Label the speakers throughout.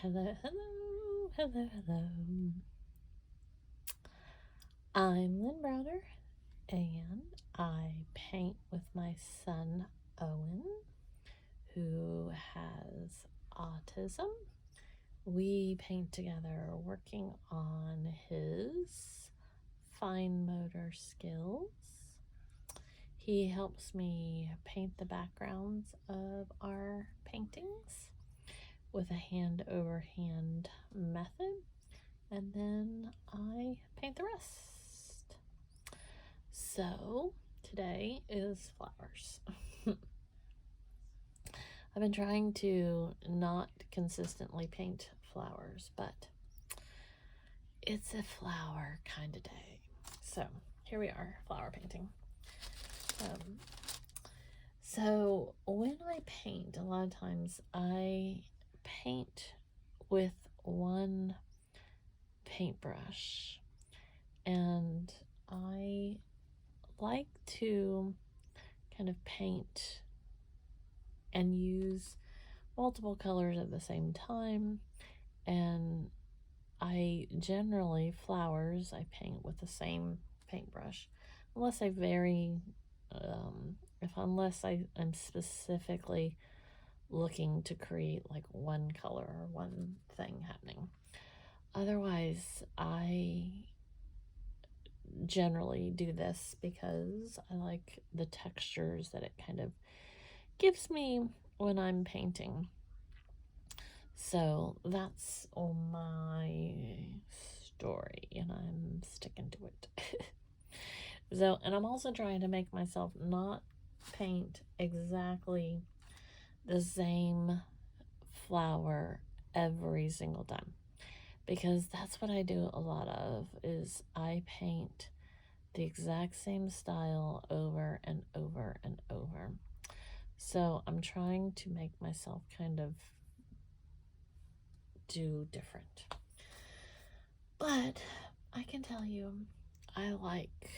Speaker 1: Hello, hello, hello, hello. I'm Lynn Browder, and I paint with my son Owen, who has autism. We paint together working on his fine motor skills. He helps me paint the backgrounds of our paintings with a hand over hand method, and then I paint the rest. So today is flowers. I've been trying to not consistently paint flowers, but it's a flower kind of day. So here we are, flower painting. So when I paint, a lot of times I paint with one paintbrush, and I like to kind of paint and use multiple colors at the same time. And I generally, flowers, I paint with the same paintbrush, unless I vary, unless I'm specifically looking to create like one color or one thing happening. Otherwise, I generally do this because I like the textures that it kind of gives me when I'm painting. So that's my story, and I'm sticking to it. So, and I'm also trying to make myself not paint exactly the same flower every single time, because that's what I do a lot of, is I paint the exact same style over and over and over. So I'm trying to make myself kind of do different. But I can tell you, I like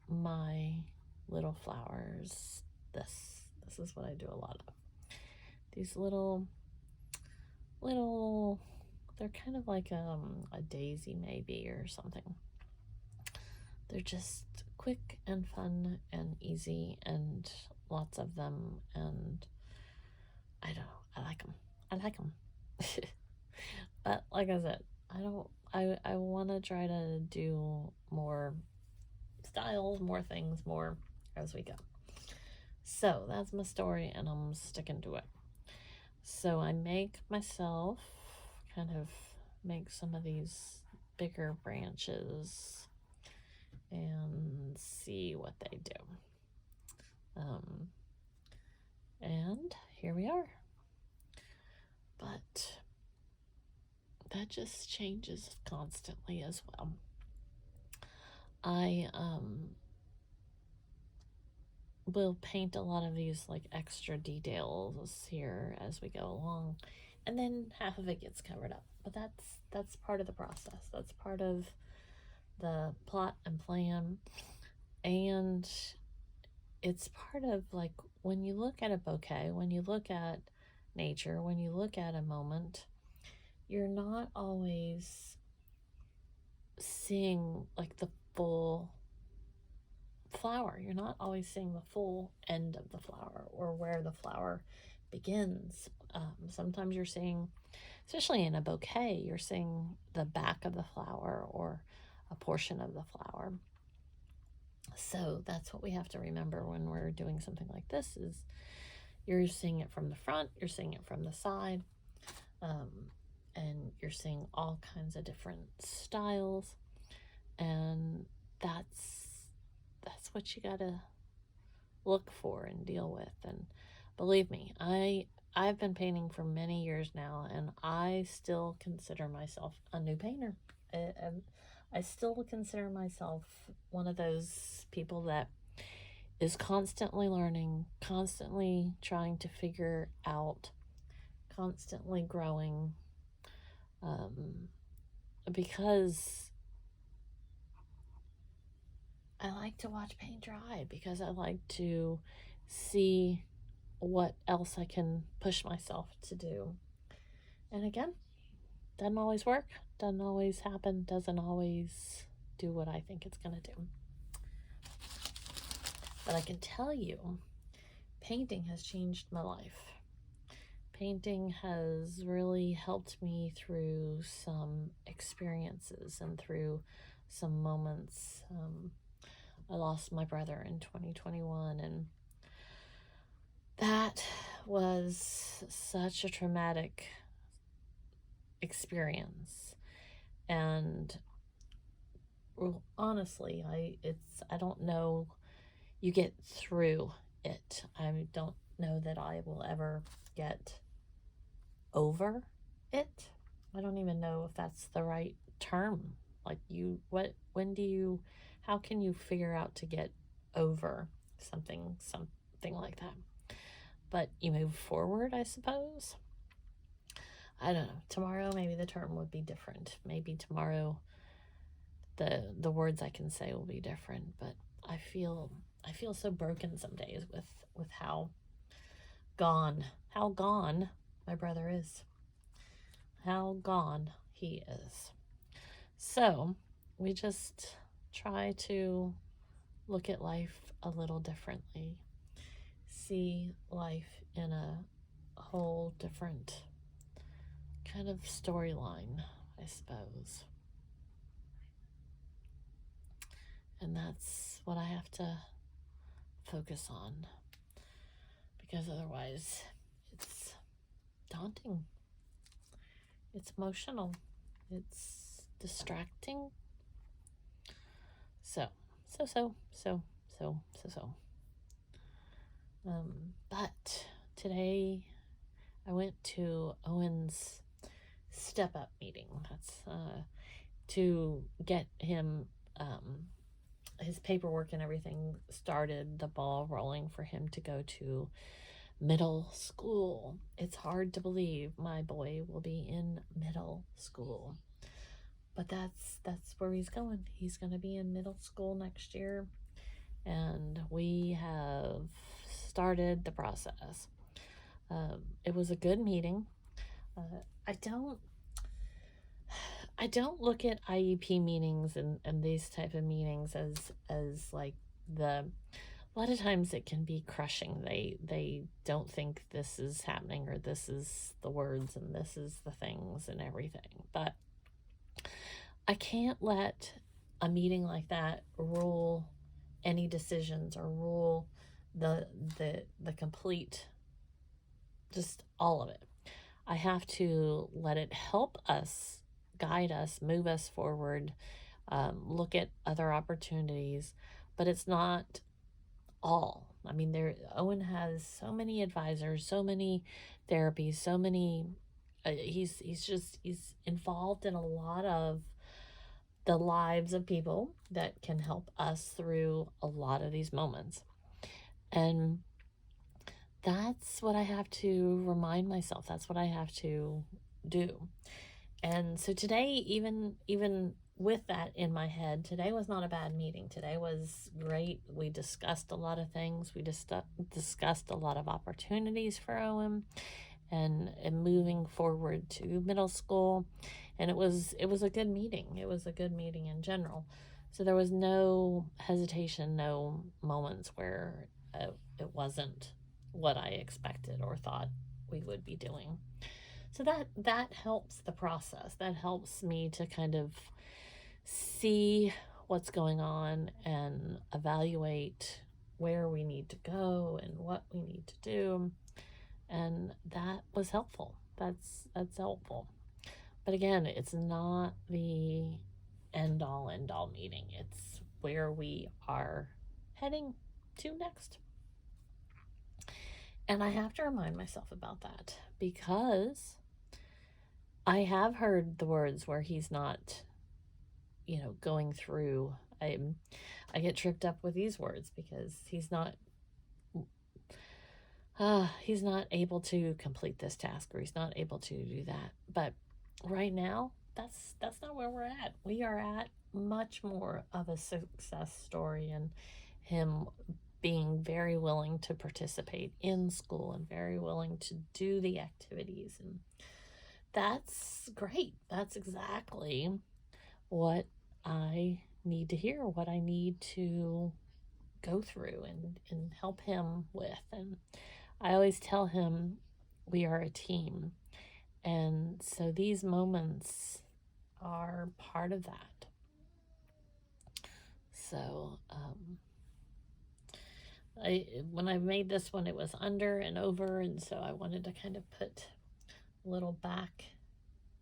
Speaker 1: my little flowers. This is what I do a lot of. These little, they're kind of like a daisy maybe or something. They're just quick and fun and easy, and lots of them, and I don't know, I like them. But like I said, I want to try to do more styles, more things, more as we go. So that's my story, and I'm sticking to it. So I make myself kind of make some of these bigger branches and see what they do. And here we are. But that just changes constantly as well. I will paint a lot of these like extra details here as we go along, and then half of it gets covered up. But that's part of the process. That's part of the plot and plan, and it's part of, like, when you look at a bouquet, when you look at nature, when you look at a moment, you're not always seeing like the full flower. You're not always seeing the full end of the flower or where the flower begins. Sometimes you're seeing, especially in a bouquet, you're seeing the back of the flower or a portion of the flower. So that's what we have to remember when we're doing something like this, is you're seeing it from the front, you're seeing it from the side, and you're seeing all kinds of different styles, and that's what you gotta look for and deal with. And believe me, I've been painting for many years now, and I still consider myself a new painter. I still consider myself one of those people that is constantly learning, constantly trying to figure out, constantly growing, because I like to watch paint dry, because I like to see what else I can push myself to do. And again, doesn't always work, doesn't always happen, doesn't always do what I think it's going to do. But I can tell you, painting has changed my life. Painting has really helped me through some experiences and through some moments. I lost my brother in 2021, and that was such a traumatic experience. And well, honestly, I don't know, you get through it. I don't know that I will ever get over it. I don't even know if that's the right term. Like, how can you figure out to get over something like that? But you move forward, I suppose. I don't know. Tomorrow, maybe the term would be different. Maybe tomorrow, the words I can say will be different. But I feel so broken some days with how gone my brother is. How gone he is. So we just try to look at life a little differently, see life in a whole different kind of storyline, I suppose. And that's what I have to focus on, because otherwise it's daunting, it's emotional, it's distracting. So. But today I went to Owen's step up meeting. That's to get him his paperwork and everything started, the ball rolling for him to go to middle school. It's hard to believe my boy will be in middle school. But that's where he's going. He's going to be in middle school next year. And we have started the process. It was a good meeting. I don't look at IEP meetings and these type of meetings as like a lot of times it can be crushing. They don't think this is happening, or this is the words and this is the things and everything. But I can't let a meeting like that rule any decisions or rule the complete, just all of it. I have to let it help us, guide us, move us forward, look at other opportunities, but it's not all. I mean, Owen has so many advisors, so many therapies, so many. He's involved in a lot of the lives of people that can help us through a lot of these moments. And that's what I have to remind myself. That's what I have to do. And so today, even with that in my head, today was not a bad meeting. Today was great. We discussed a lot of things. We discussed a lot of opportunities for Owen and moving forward to middle school. And it was a good meeting. It was a good meeting in general. So there was no hesitation, no moments where it wasn't what I expected or thought we would be doing. So that helps the process. That helps me to kind of see what's going on and evaluate where we need to go and what we need to do. And that was helpful. That's helpful. But again, it's not the end all meeting. It's where we are heading to next. And I have to remind myself about that, because I have heard the words where he's not, going through. I get tripped up with these words because he's not able to complete this task, or he's not able to do that. But right now, that's not where we're at. We are at much more of a success story, and him being very willing to participate in school and very willing to do the activities. And that's great. That's exactly what I need to hear, what I need to go through and help him with. And I always tell him we are a team. And so these moments are part of that. So when I made this one, it was under and over, and so I wanted to kind of put a little back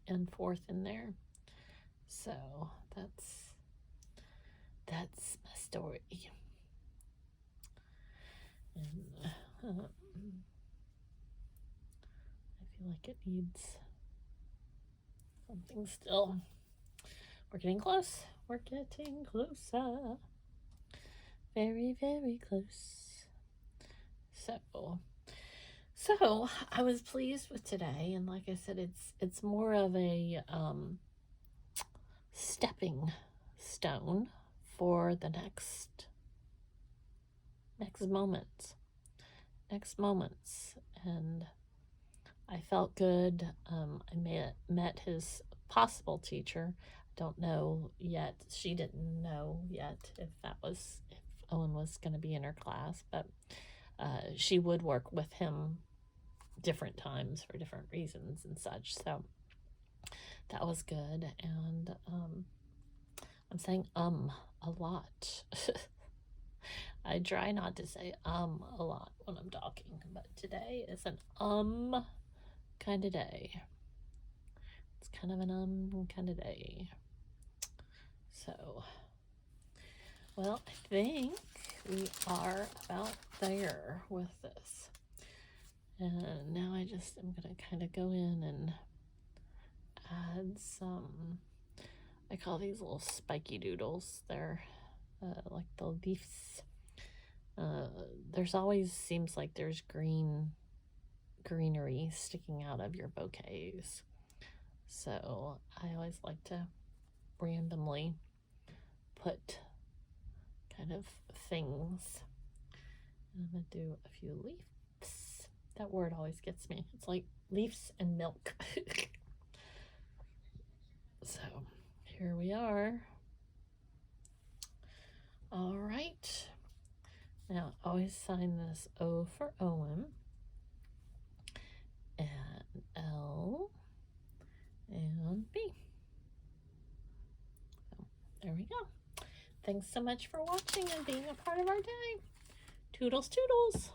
Speaker 1: and forth in there. So that's my story. And I feel like it needs something still. We're getting close. We're getting closer. Very, very close. So I was pleased with today, and like I said, it's more of a stepping stone for the next moments. And I felt good. I met his possible teacher. Don't know yet. She didn't know yet if Owen was going to be in her class, but she would work with him different times for different reasons and such. So that was good. And I'm saying a lot. I try not to say a lot when I'm talking, but today is an kind of day. It's kind of an kind of day. So, well, I think we are about there with this. And now I just am going to kind of go in and add some, I call these little spiky doodles. They're like the leaves. There's always seems like there's greenery sticking out of your bouquets. So I always like to randomly put kind of things. And I'm going to do a few leaves. That word always gets me. It's like leaves and milk. So here we are. All right. Now always sign this O for Owen. And L and B. So there we go. Thanks so much for watching and being a part of our day. Toodles, toodles.